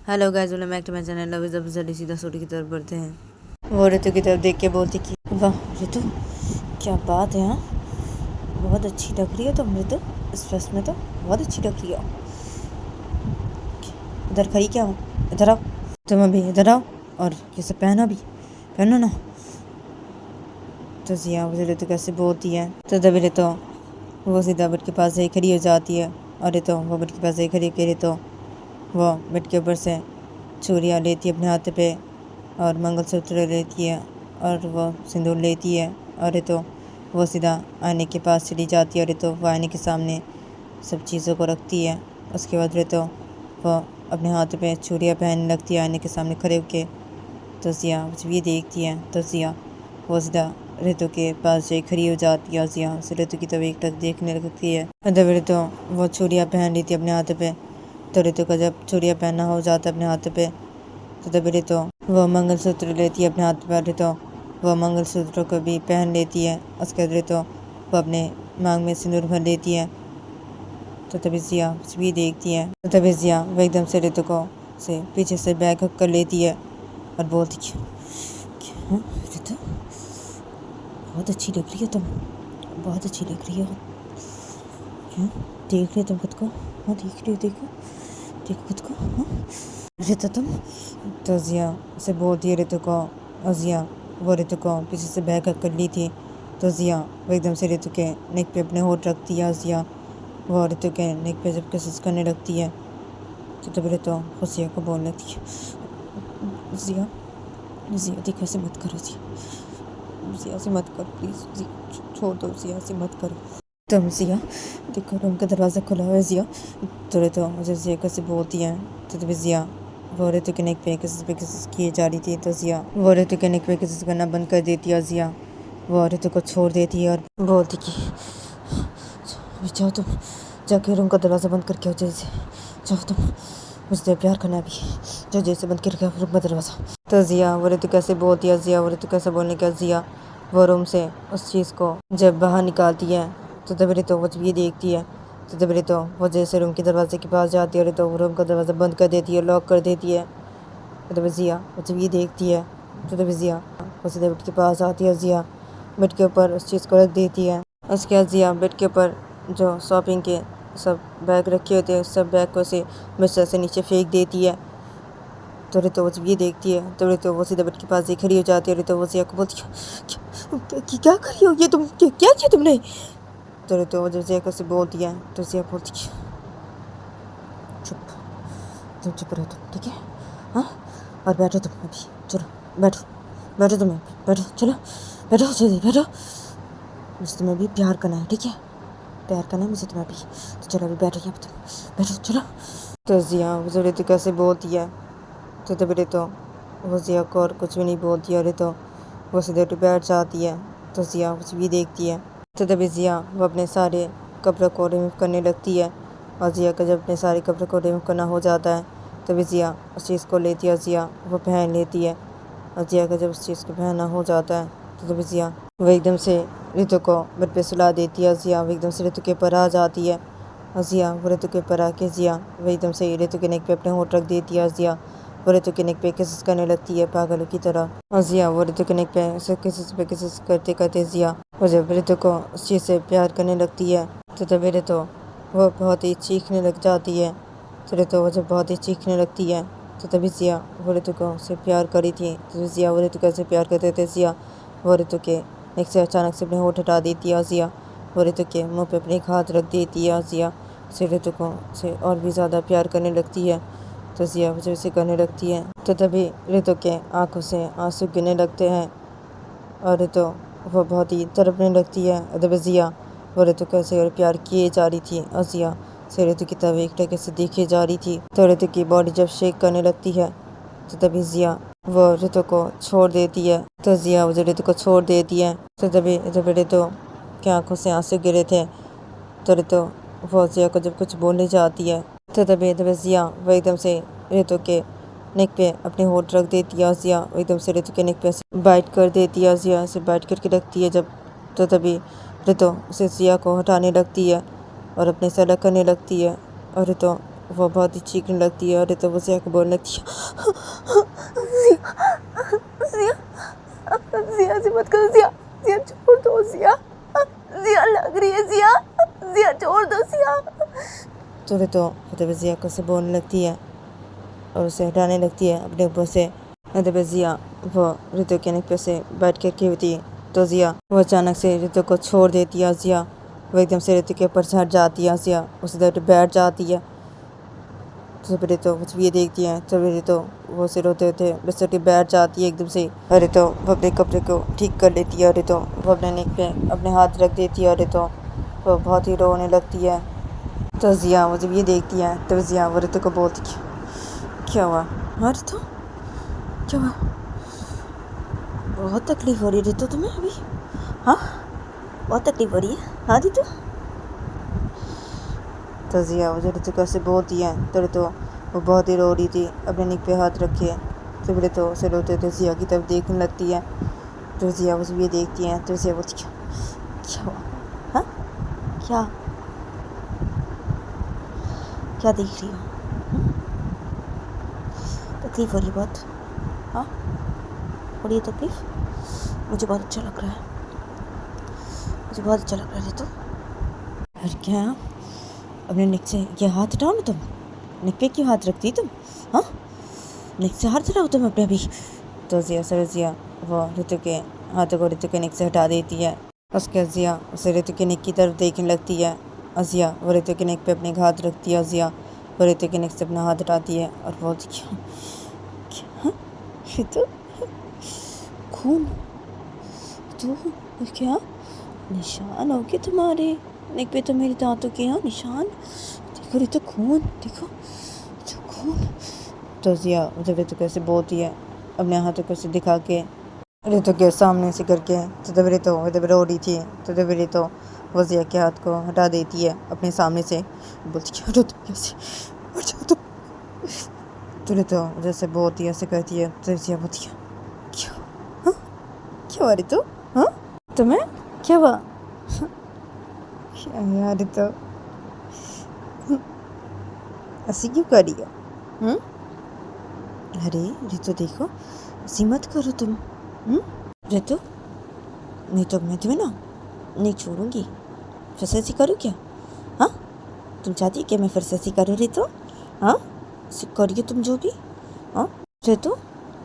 Hello guys, welcome back to my channel. Love is जल्दी सीधा story की तरफ बढ़ते हैं। वो ऋतु की तरफ देख के बोलती कि वाह ऋतु, क्या बात है। हाँ, बहुत अच्छी लग रही हो तुम ऋतु, इस ड्रेस में तो बहुत अच्छी लग रही हो। इधर खड़ी क्या हो, इधर आओ, तुम अभी इधर आओ और ये सब पहना भी, पहनो ना। तो जिया मुझे ऋतु कैसे बोलती है। तो तभी ऋतु वो सीधा बेड के पास से खड़ी हो जाती है और ऋतु वो बेड के पास से खड़ी होकर ऋतु वो बेड के ऊपर से चूड़ियाँ लेती है अपने हाथ पे और मंगलसूत्र लेती है और वो सिंदूर लेती है और ऋतु वो सीधा आईने के पास चली जाती है और ऋतु वो आईने के सामने सब चीज़ों को रखती है। उसके बाद ऋतु वो अपने हाथ पे चूड़ियाँ पहनने लगती है आईने के सामने खड़े होके। तो जिया जब ये देखती है तो जिया वो सीधा ऋतु के पास से खड़ी हो जाती है और जिया उसे ऋतु की तरफ एक टक देखने लगती है। तब ऋतु वो चूड़ियाँ पहन लेती है अपने हाथ पे। तो ऋतु का जब चूड़ियाँ पहना हो जाता है अपने हाथ पे तो तभी ऋतु वो मंगलसूत्र लेती है अपने हाथ पर। ऋतु वो मंगलसूत्र को भी पहन लेती है। उसके बाद ऋतु वो अपने मांग में सिंदूर भर लेती है। तो तभी जिया भी देखती है। तो तभी जिया वो एकदम से ऋतु को से पीछे से बैग हक कर लेती है और बोलती है ऋतु, बहुत अच्छी लग रही है तुम, बहुत अच्छी लग रही हो। क्यों देख रही हो तुम खुद को? हाँ देख रही हो, देखो देखो खुद को। हाँ ऋतु तुम। तो जिया से बोलती है ऋतु को और जिया वो ऋतु को पीछे से बैग कर ली थी। तो जिया वो एकदम से ऋतु के नेक पे अपने होठ रखती है और जिया वो ऋतु के नेक पे जब किस करने लगती है तो तब ऋतु जिया को बोलने लगती है जिया जिया देखो ऐसे मत करो, जिया से मत करो प्लीज़, छोड़ दो, जिया से मत करो तुम। जिया देखो रूम का दरवाज़ा खुला हुआ है जिया। तो ऋतु मुझे जिया कैसे बोलती है। तो तभी जिया वो ऋतु के नेक पे किस किए जा रही थी। तो जिया वो ऋतु के नेक पे किस करना बंद कर देती है और जिया वो ऋतु को छोड़ देती है और बोलती कि जाओ तुम, जाके रूम का दरवाज़ा बंद करके आओ जैसे, जाओ तुम, मुझसे प्यार करना भी, जो जैसे बंद करके रूम का दरवाज़ा। तो जिया वो ऋतु कैसे बोलती है। जिया वो ऋतु कैसे बोलने का जिया वो रूम से उस चीज़ को जब बाहर निकालती है तो तभी ऋतु वो जब ये देखती है तो तभी ऋतु वो जैसे रूम के दरवाजे के पास जाती है और ऋतु रूम का दरवाज़ा बंद कर देती है, लॉक कर देती है। तो तभी जिया वो जब ये देखती है तो तभी जिया वो सीधे बेड के पास आती है। जिया बेड के ऊपर उस चीज़ को रख देती है। उसके बाद जिया बेड के ऊपर जो शॉपिंग के सब बैग रखे होते हैं सब बैग को से बिस्तर से नीचे फेंक देती है। तो ऋतु वो जब ये देखती है तो ऋतु वो सीधे बेड के पास ही खड़ी हो जाती है। ऋतु वो जिया को बोलती है क्या कर रही हो, ये तुम क्या किया तुमने। तो ऋतु वो जब जिया को से बोलती है तो जिया बोलती है चुप, तुम चुप रहो तुम, ठीक है। हाँ और बैठो तुम अभी, चलो बैठो बैठो तुम, बैठो चलो बैठो जल्दी बैठो, मुझे तुम्हें भी प्यार करना है, ठीक है, प्यार करना है मुझे तुम्हें भी। तो चलो अभी बैठो यहाँ पे, तुम बैठो चलो। तो जिया वो ऋतु कैसे बोलती है तो तभी ऋतु वो जिया को और कुछ भी नहीं बोलती है। ऋतु वो सीधे उठ बैठ जाती है। तो जिया कुछ भी देखती है तो तभी जिया वो अपने सारे कपड़ों को रिमूव करने लगती है और जिया का जब अपने सारे कपड़ों को रिमूव करना हो जाता है तभी जिया उस चीज़ को लेती है और जिया वो पहन लेती है। और जिया का जब उस चीज़ को पहनना हो जाता है तो तभी जिया वो एकदम से ऋतु को बेड पे सुला देती है। जिया वो एकदम से ऋतु के ऊपर आ जाती है और जिया वो ऋतु के ऊपर आके जिया वो एकदम से ऋतु के नेक पे अपने होठ रख देती है और जिया वो ऋतु के नेक पे किस करने लगती है पागलों की तरह। और जिया वो ऋतु के नेक पे किस करते करते जिया वो जब ऋतु को उस चीज़ से प्यार करने लगती है तो तभी ऋतु वो बहुत ही चीखने लग जाती है। तो ऋतु वो जब बहुत ही चीखने लगती है तो तभी जिया वो ऋतु को उससे प्यार करी थी। तो जिया वो ऋतु कैसे प्यार करते थे। जिया वो ऋतु के नेक से अचानक से अपने होठ हटा देती है और जिया वो ऋतु के मुँह पे अपने एक हाथ रख देती है और जिया से ऋतु को से और भी ज़्यादा प्यार करने लगती है। तो जिया जब इसे करने लगती है तो तभी ऋतु के आंखों से आंसू गिरने लगते हैं और ऋतु वो बहुत ही तड़पने लगती है। तभी जिया वो ऋतु कैसे और प्यार किए जा रही थी और जिया से ऋतु की तरफ एक टके से देखी जा रही थी। तो ऋतु की बॉडी जब शेक करने लगती है तो तभी जिया वो ऋतु को छोड़ देती है। तो जिया वो ऋतु को छोड़ देती है तो तभी ऋतु की आंखों से आंसू गिरे थे। तो ऋतु वो जिया को जब कुछ बोलने जाती है तो तभी जिया वो एकदम से ऋतु के नेक पे अपने होठ रख देती है और जिया वो एकदम से ऋतु के नेक पे बाइट कर देती है। जिया से बाइट करके रखती है जब तो तभी ऋतु उसे जिया को हटाने लगती है और अपने से अलग करने लगती है और ऋतु वो बहुत ही चीखने लगती है और तो वो ज़िया को बोलने लगती है, ज़िया ज़िया से मत करो, ज़िया ज़िया छोड़ दो, ज़िया ज़िया लग रही है, ज़िया ज़िया छोड़ दो ज़िया। तो तब ज़िया को से बोलने लगती है और उसे हटाने लगती है अपने ऊपर से। तब ज़िया वो ऋतु के नेक पे से बैठ कर की होती है तो ज़िया वो अचानक से ऋतु को छोड़ देती है। ज़िया वो एकदम से ऋतु के ऊपर चढ़ जाती है। ज़िया उसी तरह बैठ जाती है। तो फिर तो कुछ भी ये देखती है तो फिर तो वो से रोते होते बिस्तर पे बैठ जाती है एकदम से। अरे तो वो अपने कपड़े को ठीक कर लेती है। अरे तो वो अपने नेक पे अपने हाथ रख देती है। अरे तो वो बहुत ही रोने लगती है। तो ज़िया वो जब ये देखती है तो ज़िया वो ऋतु को बोलती है, क्या हुआ? हाँ ऋतु, क्या हुआ? बहुत तकलीफ हो रही है ऋतु तुम्हें अभी? हाँ बहुत तकलीफ हो रही है, हाँ ऋतु? तो ज़िया वो जो ऋतु को ऐसे बोलती है तो ऋतु वो बहुत ही रो रही थी अपने निक पे हाथ रखे। तो फिर तो उसे रोते थे ज़िया की तरफ देखने लगती है। तो ज़िया वो जब ये देखती है तो ज़िया बोलती है, क्या हुआ? हाँ क्या क्या देख रही हो? तकलीफ हो रही है बहुत? हाँ हो रही है तकलीफ? मुझे बहुत अच्छा लग रहा है, मुझे बहुत अच्छा लग रहा है। तो और क्या अपने नेक से ये हाथ हटाओ ना, तुम नेक पे क्यों हाथ रखती तुम? हाँ नेक से हाथ हटाओ तुम अपने अभी। तो ज़िया वो ऋतु के हाथों को ऋतु के नेक से हटा देती है। उसके ज़िया उसे ऋतु के नेक की तरफ देखने लगती है। ज़िया वो ऋतु के नेक पे अपने हाथ रखती है। ज़िया वो ऋतु के नेक से अपना हाथ हटाती है और बोलती है, क्या ऋतु खून? तो क्या निशान हो गए तुम्हारे नेक पे? तो मेरे दांतों के यहाँ निशान देखो ऋतु, खून देखो तो खून। तो ज़िया जब ऋतु कैसे बोलती है अपने हाथों को से दिखा के ऋतु के सामने से करके, तो तब ऋतु रो रही थी। तो तब ऋतु वो ज़िया के हाथ को हटा देती है अपने सामने से, बोलती है ऋतु कैसे हट जाओ तुम। तो ऋतु जैसे बोलती है ऐसे करती है। तो ज़िया बोलती है, क्या हाँ क्या हुआ ऋतु? हाँ तुम्हें क्या हुआ? यार ऋतु ऐसी क्यों कर रही हो? अरे ऋतु देखो ऐसी मत करो तुम। ऋतु नहीं तो मैं तुम्हें ना नहीं छोड़ूंगी, फिर से ऐसी करूँ क्या? हाँ तुम चाहती क्या मैं फिर से ऐसी करूँ ऋतु? हाँ करिए तुम जो भी। हाँ ऋतु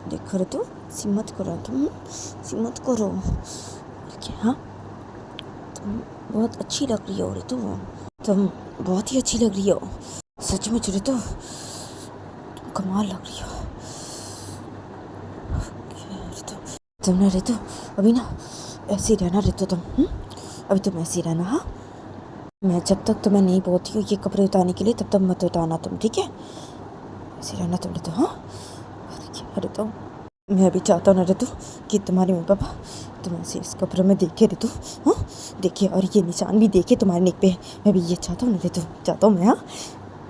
देखो ऋतु ऐसी मत करो तुम, ऐसी मत करो। हाँ तुम बहुत अच्छी लग रही हो ऋतु, तुम बहुत ही अच्छी लग रही हो सच में ऋतु, तुम कमाल लग रही हो ऋतु। तुम ना ऋतु अभी ना ऐसे ही रहना ऋतु तुम। अभी तुम ऐसे ही रहना। हाँ मैं जब तक तुम्हें नहीं बोलती हूँ ये कपड़े उतारने के लिए तब तक मत उतारना तुम, ठीक है? ऐसे रहना तुम ऋतु। हाँ ऋतु मैं अभी चाहता हूँ ना ऋतु कि तुम्हारे मम्मी पापा तुम ऐसे इस कपड़े में देखे ऋतु। हाँ देखिए और ये निशान भी देखे तुम्हारे नेक पे, मैं भी ये चाहता हूँ ना ऋतु, चाहता हूँ मैं। हाँ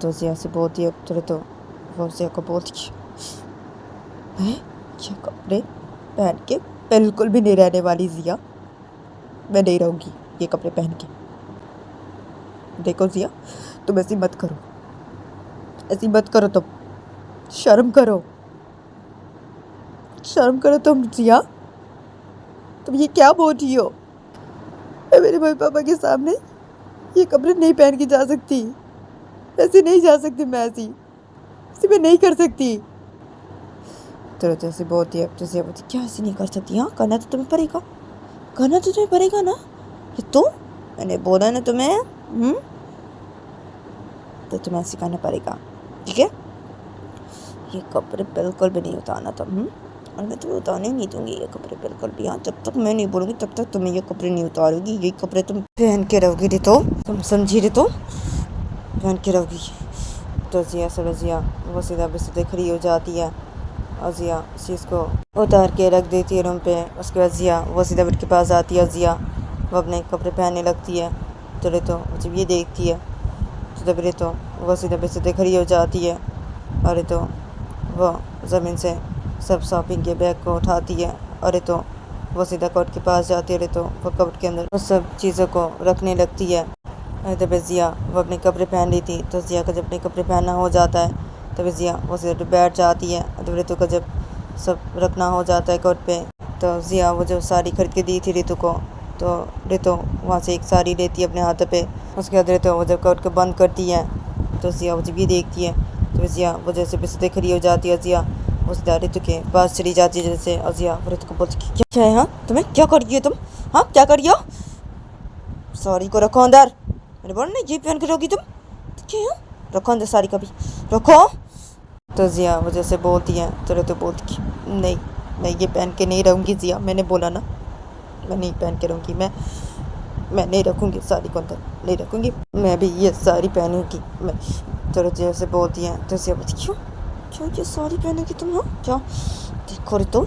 तो ज़िया से बोलती है तो ऋतु वो ज़िया को बोलती है, ये कपड़े पहन के बिल्कुल भी नहीं रहने वाली ज़िया, मैं नहीं रहूँगी ये कपड़े पहन के। देखो ज़िया तुम ऐसी मत करो, ऐसी मत करो तुम, शर्म करो, शर्म करो तुम ज़िया, तुम ये क्या बोल रही हो? मैं मेरे मम्मी पापा के सामने ये कपड़े नहीं पहन के जा सकती, ऐसे नहीं जा सकती, मैं ऐसी मैं नहीं कर सकती। तो ऐसे बोलती है तो ज़िया बोलती क्या ऐसे नहीं कर सकती? हाँ करना तो तुम्हें पड़ेगा, करना तो तुम्हें पड़ेगा ना। तो मैंने बोला ना तुम्हें, तो तुम्हें ऐसे करना पड़ेगा, ठीक है? ये कपड़े बिल्कुल भी नहीं उतारना तुम। और मैं तुम्हें उतारने नहीं दूंगी ये कपड़े बिल्कुल भी। हाँ जब तक मैं नहीं बोलूँगी तब तक तुम्हें ये कपड़े नहीं उतारोगी, ये कपड़े तुम पहन के रहोगी ऋतु, तुम समझी ऋतु, पहन के रहोगी। तो ज़िया वो सीधा बिस्तर खड़ी हो जाती है और ज़िया चीज़ को उतार के रख देती है रूम पे। उसके बाद ज़िया वो सीधा बेड के पास आती है। ज़िया वो अपने कपड़े पहनने लगती है। तो ऋतु जब ये देखती है तो तब ऋतु वो सीधा बिस्तर खड़ी हो जाती है और ऋतु वो ज़मीन से सब शॉपिंग के बैग को उठाती है और ऋतु वो सीधा कबर्ड के पास जाती है। ऋतु वो कबर्ड के अंदर उस सब चीज़ों को रखने लगती है तभी ज़िया वो अपने कपड़े पहन रही थी, तो ज़िया का जब अपने कपड़े पहनना हो जाता है तभी ज़िया वो सीधे बैठ जाती है। तभी रितु का जब सब रखना हो जाता है कोट पे, तो ज़िया वो जो साड़ी खरीद के दी थी रितु को, तो रितु वहाँ से एक साड़ी लेती है अपने हाथ पे। उसके बाद रितु वो जब कोट को बंद करती है, तो ज़िया वो जब ये देखती है तो ज़िया वो जैसे बेसते खड़ी हो जाती है। ज़िया वो सीधा रितु के पास चली जाती है जैसे, और ज़िया रितु को बोलती क्या क्या है, हाँ तुम्हें क्या कर रही हो तुम, हाँ क्या कर रही हो, साड़ी को रखो अंदर, मैंने बोला ना ये पहन के रहोगी तुम, क्या है, रखो अंदर साड़ी का भी रखो। तो ज़िया वो जैसे बोलती है तो रितु बोलती नहीं मैं ये पहन के नहीं रहूँगी ज़िया, मैंने बोला ना मैं नहीं पहन के रहूँगी, मैं नहीं रखूँगी साड़ी को अंदर, नहीं रखूँगी, मैं भी ये साड़ी पहनूँगी मैं। तो रितु जैसे बोलती हैं तो ज़िया बोलती क्यों क्यों ये साड़ी पहनोगी तुम, हाँ क्या, देखो रितु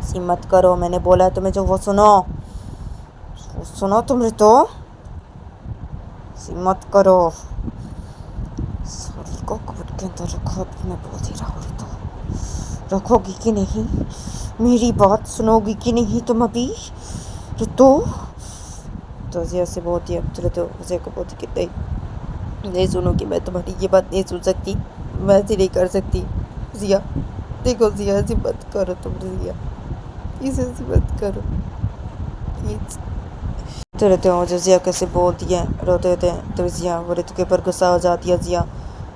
सी मत करो, मैंने बोला है तुम्हें जो वो सुनो तुम रितु, सी मत करो, साड़ी को कपड़े के अंदर रखो, मैं बोल ही रहा हूँ रितु, रखोगी कि नहीं, मेरी बात सुनोगी कि नहीं तुम अभी रितु। तो ज़िया से बोलती है तो रितु ज़िया को बोलती कि नहीं सुनूंगी, मैं तुम्हारी ये बात नहीं सुन सकती, मैं ऐसे नहीं कर सकती ज़िया, देखो ज़िया ऐसी मत करो तुम ज़िया, इसे ऐसी मत करो प्लीज। तो रितु मुझे ज़िया कैसे बोलती है रोते रोते, तो ज़िया वो रितु के ऊपर गुस्सा हो जाती है। ज़िया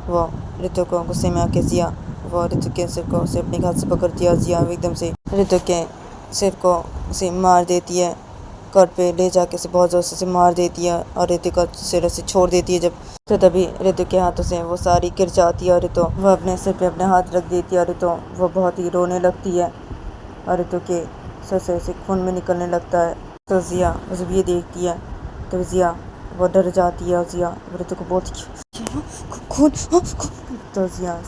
वो रितु को गुस्से में आके ज़िया वो रितु के सिर को उसे अपने हाथ से पकड़ती है। ज़िया एकदम से रितु के सिर को उसे मार देती है, कट पे ले जाके उसे बहुत ज़ोर से मार देती है और रितु का सिर उसे छोड़ देती है जब, तो तभी रितु के हाथों से वो सारी गिर जाती है और रितु वो अपने सिर पे अपने हाथ रख देती है और रितु वो बहुत ही रोने लगती है और रितु के सिर से उसे खून में निकलने लगता है। तो ज़िया जब ये देखती है तो ज़िया वो डर जाती है और ज़िया रितु को बोलती खून, तो ज़िया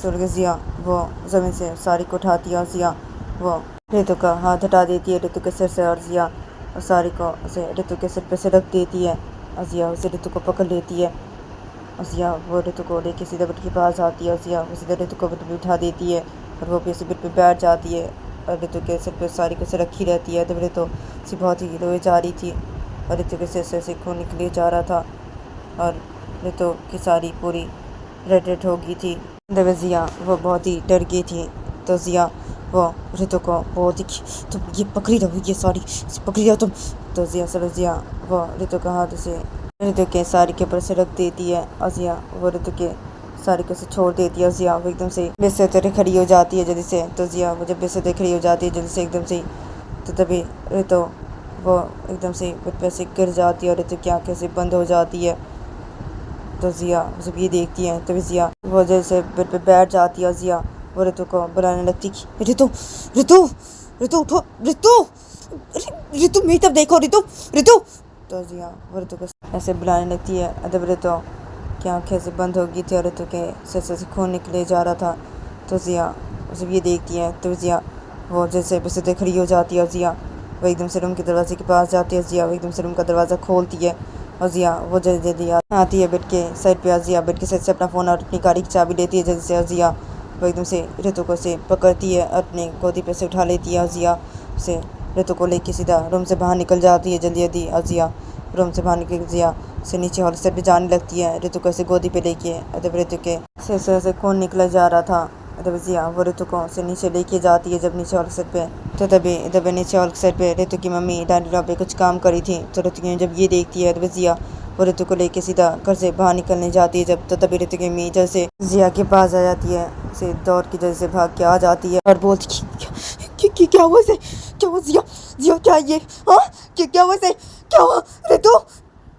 वो ज़मीन से साड़ी को उठाती है और ज़िया वो रितु का हाथ हटा देती है रितु के सिर से, और ज़िया साड़ी को उसे रितु के सिर पे से रख देती है और ज़िया उसे रितु को पकड़ लेती है और ज़िया वो रितु को लेके सीधे बेड के पास आती है और ज़िया वो सीधे रितु को बेड पे उठा देती है और वो भी बेड पे बैठ जाती है और रितु के सिर पे साड़ी को से रखी रहती है। तब रितु सी बहुत ही रोए जा रही थी और रितु के सिर से खून निकले जा रहा था और रितु की साड़ी पूरी रेड हो गई थी। तब ज़िया वो बहुत ही डर गई थी, तो ज़िया वो रितु को बहुत ही तुम ये पकड़ी रहो, ये साड़ी पकड़ी रहो तुम। तो ज़िया वो रितु का हाथ से रितु के साड़ी के ऊपर से रख देती है और ज़िया वो रितु के साड़ी को से छोड़ देती है। ज़िया वो एकदम से बेसते खड़ी हो जाती है जल्दी से, तो ज़िया वो जब बेसते खड़ी हो जाती है जल्दी से एकदम से, तो तभी रितु वो एकदम से बेड पे से गिर जाती है और रितु की आँखें से बंद हो जाती है। तो ज़िया जब ये देखती है तभी ज़िया वो जैसे बेड पे बैठ जाती है और ज़िया वो रितु को बुलाने लगती कि रितु रितु रितु उठो, रितु मेरी तरफ देखो, रितु। तो ज़िया वो रितु को ऐसे बुलाने लगती है। तब रितु की आँखें से बंद हो गई थी और रितु के सिर से खून निकले जा रहा था। तो ज़िया जब ये देखती है तो ज़िया वो जैसे बेसते खड़ी हो जाती है और ज़िया वो एकदम से रूम के दरवाजे के पास जाती है। ज़िया वो एकदम से रूम का दरवाज़ा खोलती है और ज़िया वो जल्दी आती है बेड के साइड पे। ज़िया बेड के साइड से अपना फ़ोन और अपनी गाड़ी की चाबी लेती है जल्दी से, और ज़िया वो एकदम से रितु को से पकड़ती है, अपने गोदी पे से उठा लेती है और ज़िया से रितु को लेके सीधा रूम से बाहर निकल जाती है जल्दी। और ज़िया रूम से बाहर निकल ज़िया से नीचे हॉल से भी जाने लगती है रितु को ऐसे गोदी पे लेके। जब रितु के सिर से ऐसे खून निकला जा रहा था, तब ज़िया वो रितु को से नीचे लेके जाती है जब नीचे हॉल सेट पे। तो तभी नीचे हॉल सेट पे रितु की मम्मी डायरी पे कुछ काम करी थी। तो रितु की जब ये देखती है तब ज़िया वो रितु को लेके सीधा घर से बाहर निकलने जाती है जब, तो तभी रितु की मम्मी जैसे ज़िया के पास आ जाती है, से दौड़ की जैसे भाग के आ जाती है और बोलती क्या हुआ से, क्या हुआ ज़िया क्या ये, हाँ क्या हुआ से, क्या हुआ रितु।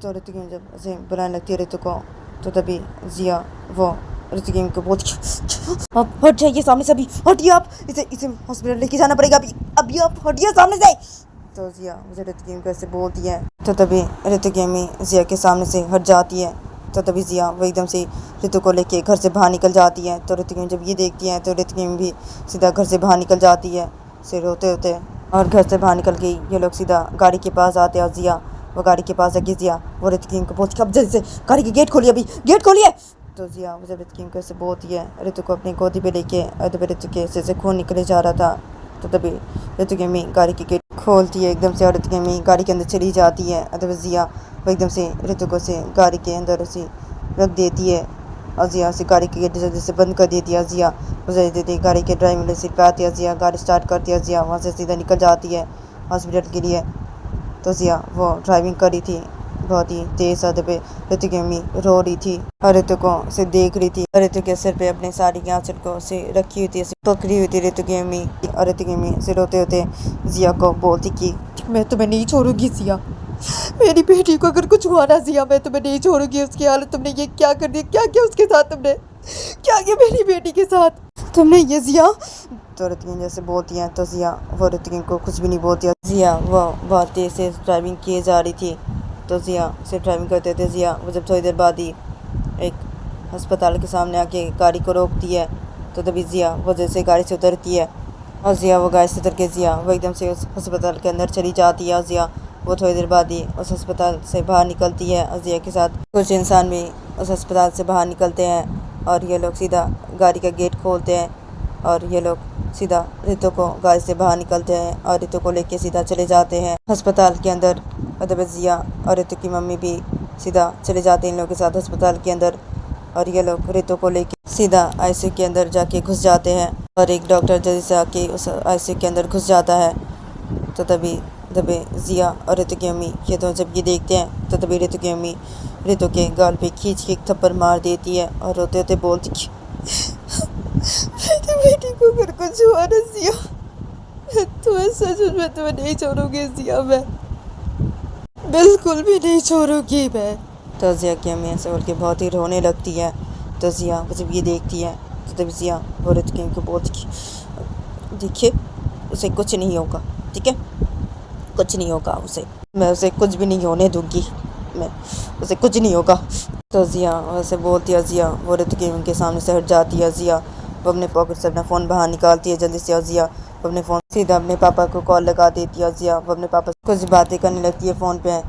तो रितु की जब ऐसे बुलाने लगती है रितु को, तो तभी ज़िया वो रितु की को बहुत आप हट जाइए सामने से, अभी हटिए आप, इसे हॉस्पिटल लेके जाना पड़ेगा अभी आप हटिए सामने से। तो ज़िया मुझे रितु की को ऐसे बोलती है, तो तभी रितु की अम्मी ज़िया के सामने से हट जाती है। तो तभी ज़िया वो एकदम से रितु को लेके घर से बाहर निकल जाती है। तो रितु की जब ये देखती है तो रितु की भी सीधा घर से बाहर निकल जाती है से रोते होते, और घर से बाहर निकल के ये लोग सीधा गाड़ी के पास आते हैं और ज़िया वो गाड़ी के पास आके ज़िया वो रितु की को बोलती अब जल्दी से गाड़ी की गेट खोलिए, अभी गेट खोलिए। तो ज़िया मुझे रितु की को ऐसे बोलती है रितु को अपनी गोदी पे लेके, और तभी रितु के सिर से खून निकले जा रहा था। तो तभी रितु की अम्मी गाड़ी की गेट کھولتی ہے ایک دم سے اور رتو کی امی گاڑی کے اندر چلی جاتی ہے. ادب ضیا وہ ایک دم سے رتو کو سے گاڑی کے اندر اسے رکھ دیتی ہے اور ضیا اسے گاڑی کی گیٹ جلدی سے بند کر دیتی ہے. ضیا گزر دیتی ہے گاڑی کے ڈرائیونگ سیٹ پہ آتی ہے. ضیا گاڑی اسٹارٹ کرتی ہے. ضیا وہاں سے سیدھا نکل جاتی ہے ہاسپٹل کے لیے. تو ضیا وہ ڈرائیونگ کری تھی بہت ہی تیز. ادب رتو کی امی رو رہی تھی اور رتو کو اسے دیکھ رہی تھی اور رتو کے سر پہ اپنے ساڑی کے آنچل کو اسے رکھی ہوئی تھی, اسے پکڑی ہوئی تھی رتو کی امی. اور رتو کی امی اسے روتے ہوتے ضیا کو بولتی کہ میں تمہیں نہیں چھوڑوں گی ضیا, میری بیٹی کو اگر کچھ ہوا نا ضیا میں تمہیں نہیں چھوڑوں گی. اس کی حالت تم نے یہ کیا کر دی, کیا کیا اس کے ساتھ تم نے, کیا کیا میری بیٹی کے ساتھ تم نے یہ ضیا. تو رتو کی جیسے بولتی ہیں تو ضیا وہ رتو کی کو کچھ بھی نہیں بولتی. ضیا وہ بہت تیز سے ڈرائیونگ کیے جا رہی تھی تو ضیا سے ڈرائیونگ کرتے تھے. ضیا وہ جب تھوڑی دیر بعد ہی ایک ہسپتال کے سامنے آ کے گاڑی کو روکتی ہے تو تبھی ضیا وہ جیسے گاڑی سے اترتی ہے اور ضیا وہ گاڑی سے اتر کے ضیا وہ ایک دم سے اس ہسپتال کے اندر چلی جاتی ہے. اور ضیا وہ تھوڑی دیر بعد ہی اس ہسپتال سے باہر نکلتی ہے اور ضیا کے ساتھ کچھ انسان بھی اس ہسپتال سے باہر نکلتے ہیں اور یہ لوگ سیدھا گاڑی کا گیٹ کھولتے ہیں اور یہ لوگ سیدھا رتو کو گاڑی سے باہر نکلتے ہیں اور رتو کو لے کے سیدھا چلے جاتے ہیں ہسپتال کے اندر. ادب ضیا اور رتو کی ممی بھی سیدھا چلے جاتے ہیں ان لوگوں کے ساتھ ہسپتال کے اندر اور یہ لوگ رتو کو لے کے سیدھا آئی سی یو کے اندر جا کے گھس جاتے ہیں اور ایک ڈاکٹر جلدی سے آ کے اس آئی سی یو کے اندر گھس جاتا ہے. تو تبھی ضیا اور رتو کی امی یہ دونوں جب یہ دیکھتے ہیں تو تبھی رتو کی امی رتو کے گال پہ کھینچ کے ایک تھپڑ مار دیتی ہے اور روتے ہوتے بولتی کہ میری بیٹی کو اگر کچھ ہوا نا ضیا تمہیں سچ میں تمہیں نہیں چھوڑوں گی ضیا, میں بالکل بھی نہیں چھوڑوں گی میں. تو ضیا کی امی ایسے بول کے بہت ہی رونے لگتی ہے. تو ضیا وہ جب یہ دیکھتی ہے تو تب ضیا وہ رتو کی امی کو بولتی کہ دیکھیے اسے کچھ نہیں ہوگا, ٹھیک ہے, کچھ نہیں ہوگا اسے, میں اسے کچھ بھی نہیں ہونے دوں گی, میں اسے کچھ نہیں ہوگا. تو ضیا ویسے بولتی ہے. ضیا وہ رتو کی امی کے سامنے سے ہٹ جاتی ہے. ضیا وہ اپنے پاکٹ سے اپنا فون باہر نکالتی ہے جلدی سے اور ضیا وہ اپنے فون سیدھا اپنے پاپا کو کال لگا دیتی ہے اور ضیا وہ اپنے پاپا سے کچھ باتیں کرنے لگتی ہے فون پہ.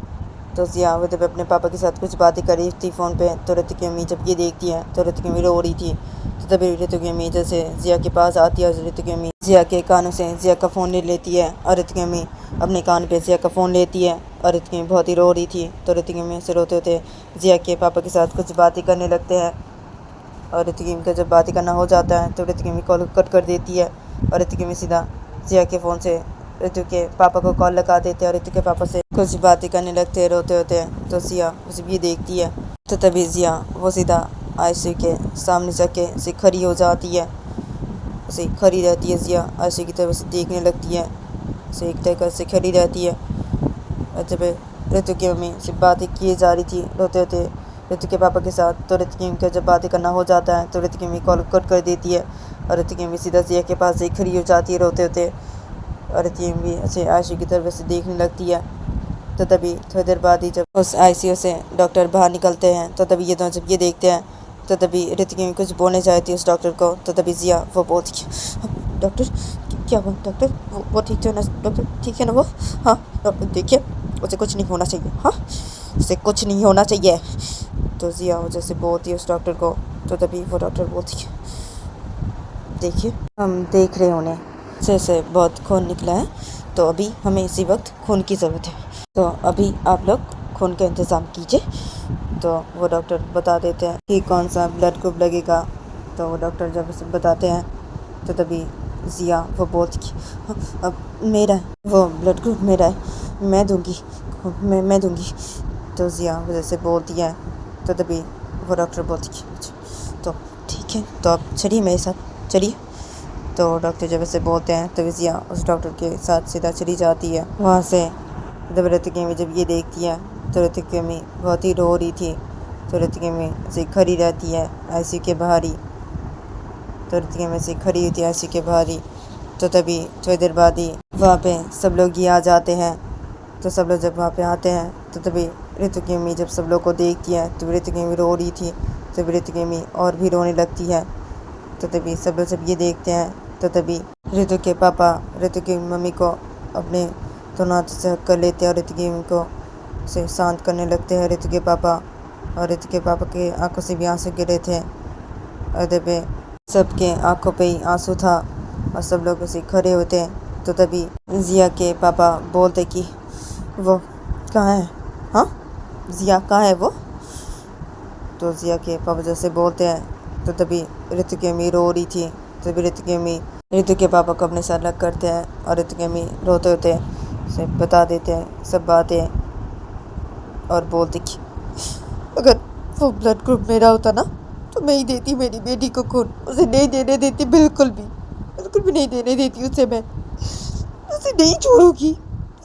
تو ضیا وہ جب اپنے پاپا کے ساتھ کچھ باتیں کر رہی تھی فون پہ تو رتو کی امی جب یہ دیکھتی ہے تو رتو کی امی رو رہی تھی. تو تبھی رتو کی امی جیسے ضیا کے پاس آتی ہے اور رتو کی امی ضیا کے کانوں سے ضیا کا فون لے لیتی ہے اور رتو کی امی اپنے کان پہ ضیا کا فون لیتی ہے اور رتو کی امی بہت ہی رو رہی تھی. تو رتو کی امی سے روتے ہوتے ضیا کے پاپا کے ساتھ کچھ باتیں کرنے لگتے ہیں اور رتو کی امی کا جب باتیں کرنا ہو جاتا ہے تو رتو کی امی کال کٹ کر دیتی ہے اور رتو کی امی سیدھا ضیا کے فون سے رتو کے پاپا کو کال لگا دیتے ہیں اور رتو کے پاپا سے کچھ باتیں کرنے لگتے ہیں روتے ہوتے. تو ضیا اسے بھی دیکھتی ہے تو تبھی ضیا وہ سیدھا آئی سی یو کے سامنے جا کے اسے کھڑی ہو جاتی ہے, اسے کھڑی رہتی ہے. ضیا آئی سی یو کی طرف سے دیکھنے لگتی ہے, اسے ایک طرح سے کھڑی رہتی ہے. اور جب رتو کی امی سے باتیں کیے جا رہی تھی روتے ہوتے رتو کے پاپا کے ساتھ تو رتو کی امی کا جب باتیں کرنا ہو جاتا ہے تو رتو کی امی کال کٹ کر دیتی ہے اور رتو کی امی سیدھا ضیا کے پاس سے کھڑی ہو جاتی ہے روتے ہوتے اور رتو کی امی اسے آئی سی یو کی طرف سے دیکھنے لگتی ہے. تو تبھی تھوڑی دیر بعد ہی جب اس آئی سی یو سے ڈاکٹر باہر نکلتے ہیں تو تبھی یہ دونوں جب یہ دیکھتے ہیں تو تبھی رتو کی امی کچھ بولنے جاتی ہے اس ڈاکٹر کو. تو تبھی ضیا وہ بولتی کہ ڈاکٹر کیا ہوا ڈاکٹر, وہ ٹھیک ہے نا ڈاکٹر, ٹھیک ہے نا وہ, ہاں دیکھیے اسے کچھ نہیں ہونا چاہیے, ہاں اسے کچھ نہیں ہونا چاہیے. تو ضیا وہ جیسے بولتی ہے اس ڈاکٹر کو تو تبھی وہ ڈاکٹر بولتی ہے دیکھیے ہم دیکھ رہے ہونے سے بہت خون نکلا ہے تو ابھی ہمیں اسی وقت خون کی ضرورت ہے, تو ابھی آپ لوگ خون کا انتظام کیجیے. تو وہ ڈاکٹر بتا دیتے ہیں کہ کون سا بلڈ گروپ لگے گا. تو وہ ڈاکٹر جب اسے بتاتے ہیں تو تبھی ضیا وہ بولتی کہ اب میرا وہ بلڈ گروپ میرا ہے, میں دوں گی, میں دوں گی. تو ضیا وہ جیسے بولتی ہے تو تبھی وہ ڈاکٹر بولتی کہ تو ٹھیک ہے تو آپ چلیے میرے ساتھ چلیے. تو ڈاکٹر جب اسے بولتے ہیں تو ضیا اس ڈاکٹر کے ساتھ سیدھا چلی جاتی ہے وہاں سے. جب رتو کی امی جب یہ دیکھتی ہے تو رتو کی امی بہت ہی رو رہی تھی. تو رتو کی امی اسے کھڑی رہتی ہے آئی سی یو کے باہر ہی. تو رتو کی امی سے کھڑی ہوئی تھی آئی سی یو کے باہر ہی. تو تبھی تھوڑی دیر بعد ہی وہاں پہ سب لوگ ہی آ جاتے ہیں. تو سب لوگ جب وہاں پہ آتے ہیں تو تبھی رتو کی امی جب سب لوگ کو دیکھتی ہے تو رتو کی امی رو رہی تھی. تبھی رتو کی امی اور بھی رونے لگتی ہے. تو تبھی سب لوگ جب یہ دیکھتے ہیں تو تبھی رتو کے پاپا رتو کی ممی کو اپنے دونوں ہاتھوں سے ہگ کر لیتے ہیں اور رتو کی امی کو اسے شانت کرنے لگتے ہیں رتو کے پاپا. اور رتو کے پاپا کے آنکھوں سے بھی آنسو گرے تھے اور تبھی سب کے آنکھوں پہ ہی آنسو تھا اور سب لوگ اسے کھڑے ہوتے ہیں. تو تبھی ضیا کے پاپا بولتے کہ وہ کہاں ہے؟ ہاں ضیا کہاں ہے وہ؟ تو ضیا کے پاپا جیسے بولتے ہیں تو تبھی ریتو کی امی رو رہی تھی. تبھی ریتو کے پاپا کو اپنے ساتھ رکھ کرتے ہیں اور ریتو کی امی روتے ہوتے اسے بتا دیتے ہیں سب باتیں اور بولتے کہ اگر وہ بلڈ گروپ میرا ہوتا نا تو میں ہی دیتی میری بیٹی کو خون. اسے نہیں دینے دیتی، بالکل بھی نہیں دینے دیتی اسے. میں اسے نہیں چھوڑوں گی،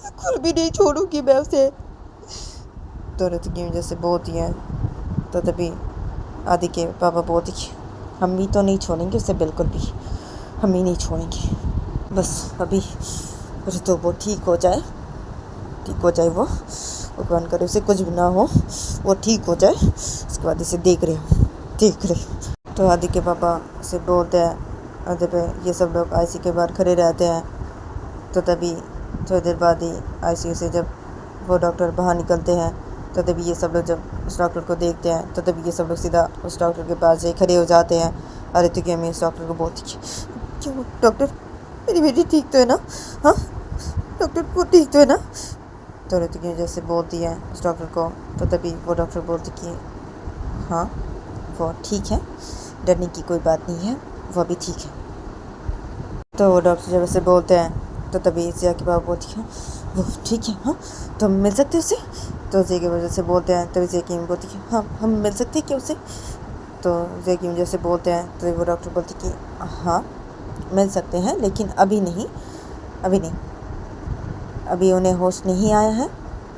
بالکل بھی نہیں چھوڑوں گی میں اسے. تو ریتو کی وجہ سے بولتی ہیں تو تبھی آدی کے پاپا بولتے کہ ہم بھی تو نہیں چھوڑیں گے اسے، بالکل بھی ہم ہی نہیں چھوڑیں گے. بس ابھی ریتو وہ ٹھیک ہو جائے وہ بھگوان کرے اسے کچھ بھی نہ ہو، وہ ٹھیک ہو جائے، اس کے بعد اسے دیکھ رہے. تو آدی کے پاپا سے بولتے ہیں آدھے پہ یہ سب لوگ آئی سی کے باہر کھڑے رہتے ہیں. تو تبھی تھوڑی دیر بعد ہی آئی سی یو سے جب وہ ڈاکٹر باہر نکلتے ہیں تو تبھی یہ سب لوگ جب اس ڈاکٹر کو دیکھتے ہیں تو تبھی یہ سب لوگ سیدھا اس ڈاکٹر کے پاس جائے کھڑے ہو جاتے ہیں. اور ریتو کی امی اس ڈاکٹر کو بولتی کیوں ڈاکٹر میری بیٹی ٹھیک تو ہے نا؟ ہاں ڈاکٹر وہ ٹھیک تو ہے نا؟ تو ریتو کی وجہ سے بولتی ہے اس ڈاکٹر کو. تو تبھی وہ ڈاکٹر بولتی کہ ہاں وہ ٹھیک ہے، ڈرنے کی کوئی بات نہیں ہے، وہ ابھی ٹھیک ہے. تو وہ ڈاکٹر جب اسے بولتے ہیں تو تبھی ضیا کے پاپا بولتی ہے وہ ٹھیک ہے، ہاں تو ہم مل سکتے اسے؟ تو ضیا کی وجہ سے بولتے ہیں. تبھی ضیا کی امی بولتی ہے ہاں ہم مل سکتے ہیں کیا اسے؟ تو ضیا کی وجہ سے بولتے ہیں تو وہ ڈاکٹر بولتی کہ ہاں مل سکتے ہیں لیکن ابھی نہیں. ابھی انہیں ہوش نہیں آیا ہے،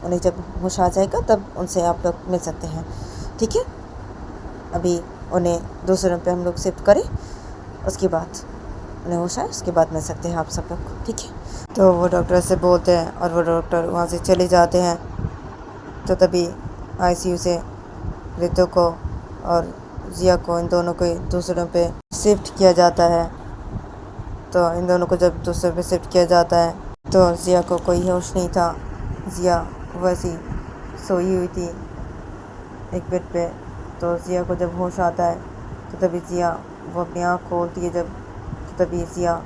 انہیں جب ہوش آ جائے گا تب ان سے آپ لوگ مل سکتے ہیں، ٹھیک ہے؟ ابھی انہیں دوسرے روم پہ ہم لوگ شفٹ کریں، اس کے بعد انہیں ہوش آئے اس کے بعد مل سکتے ہیں آپ سب لوگ، ٹھیک ہے؟ تو وہ ڈاکٹر سے بولتے ہیں اور وہ ڈاکٹر وہاں سے چلے جاتے ہیں. تو تبھی آئی سی یو سے ریتو کو اور ضیا کو ان دونوں کو دوسرے روم پہ شفٹ کیا جاتا ہے. تو ان دونوں کو جب دوسرے پہ شفٹ کیا جاتا ہے تو ضیا کو کوئی ہوش نہیں تھا. ضیا ویسی سوئی ہوئی تھی ایک بیڈ پہ. تو ضیا کو جب ہوش آتا ہے تو تبھی ضیا وہ اپنی آنکھ کھولتی ہے جب تو تبھی ضیا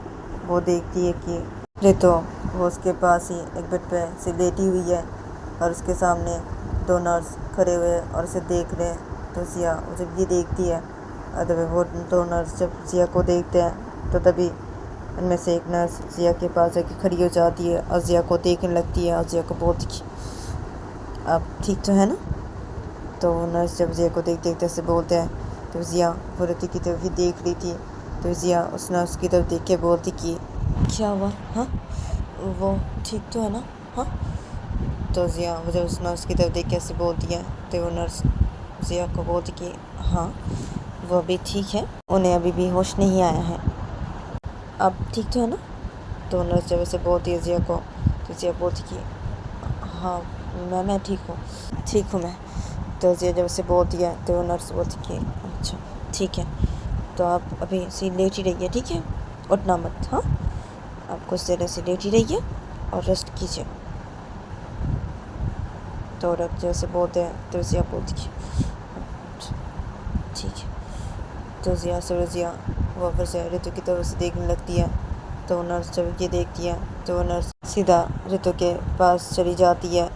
وہ دیکھتی ہے کہ ریتو وہ اس کے پاس ہی ایک بیڈ پہ سے لیٹی ہوئی ہے اور اس کے سامنے 2 نرس کھڑے ہوئے اور اسے دیکھ رہے ہیں. تو ضیا جب یہ دیکھتی ہے اور تبھی وہ 2 نرس جب ضیا کو دیکھتے ہیں تو تبھی ان میں سے ایک نرس ضیا کے پاس جا کے کھڑی ہو جاتی ہے اور ضیا کو دیکھنے لگتی ہے اور ضیا کو بولتی کہ آپ ٹھیک تو ہے نا؟ تو وہ نرس جب ضیا کو دیکھتے سے بولتے ہیں تو ضیا وہ ریتو کی طرف ہی دیکھ رہی تھی. تو ضیا اس نرس کی طرف دیکھ کے بولتی کہ کیا ہوا؟ ہاں وہ ٹھیک تو ہے نا؟ ہاں تو ضیا وہ جب اس نرس کی طرف دیکھ کے ایسے بولتی ہے تو وہ نرس ضیا کو بولتی کہ ہاں وہ ابھی ٹھیک ہے، انہیں ابھی بھی ہوش نہیں آیا ہے، اب ٹھیک تو ہے نا؟ تو نرس جب ایسے بولتی ہے ضیا کو تو ضیا بولتی کہ ہاں میں ٹھیک ہوں میں. تو ضیا جب اسے بولتی ہے تو وہ نرس بولتی کہ اچھا ٹھیک ہے، تو آپ ابھی ایسے لیٹ ہی رہیے، ٹھیک ہے؟ اٹھنا مت، ہاں آپ کچھ دیر ایسے لیٹ ہی رہیے اور ریسٹ کیجیے. تو ڈاکٹر جیسے بولتے ہیں تو ضیا بولتی کہ ٹھیک ہے. تو ضیا وہ پھر سے ریتو کی طرف سے دیکھنے لگتی ہے. تو وہ نرس جب یہ دیکھتی ہے تو وہ نرس سیدھا ریتو کے پاس چلی جاتی ہے.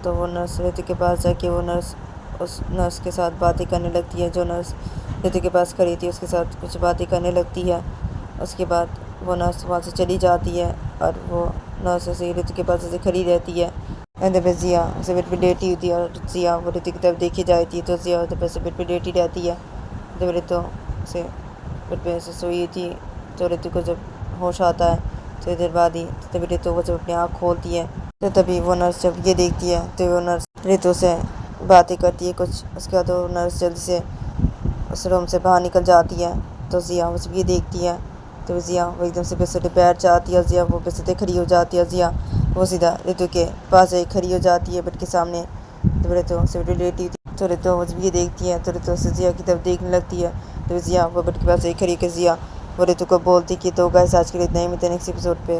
تو وہ نرس ریتو کے پاس جا کے وہ نرس اس نرس کے ساتھ باتیں کرنے لگتی ہے. جو نرس ریتو کے پاس کھڑی تھی اس کے ساتھ کچھ باتیں کرنے لگتی ہے. اس کے بعد وہ نرس وہاں سے چلی جاتی ہے اور وہ نرس ایسے ریتو کے پاس ایسے کھڑی رہتی ہے. ادھر پہ ضیا اسے بیڈ پہ لیٹی ہوتی ہے اور ضیا وہ ریتو کی طرف دیکھی جاتی ہے. تو ضیا ادھر پہ بیڈ پہ لیٹی رہتی ہے. جب ریتو اسے بیڈ پہ ایسے سوئی تھی تو ریتو کو جب ہوش آتا ہے تھوڑی دیر بعد ہی تبھی ریتو وہ جب اپنی آنکھ کھولتی ہے تو تبھی وہ نرس جب یہ دیکھتی ہے تو وہ نرس ریتو سے باتیں کرتی ہے کچھ. اس کے بعد وہ نرس جلدی سے اس روم سے باہر نکل جاتی ہے. تو ضیا وہ جب یہ دیکھتی ہے تو ضیا وہ ایک دم سے بستر پہ بیٹھ جاتی ہے. ضیا وہ بستر پہ کھڑی ہو جاتی ہے. ضیا وہ سیدھا ریتو کے پاس جا کے کھڑی ہو جاتی ہے بیڈ کے سامنے. تو ریتو سے لیٹی تو ریتو وہ جب یہ دیکھتی ہے تو ریتو سے ضیا کی طرف دیکھنے لگتی ہے. تو ضیا وہ بیڈ کے پاس جا کے کھڑی کہ ضیا وہ ریتو کو بولتی کہ تو گائس آج کے لیے اتنا ہی، ملتے ہیں نیکسٹ ایپیسوڈ پہ.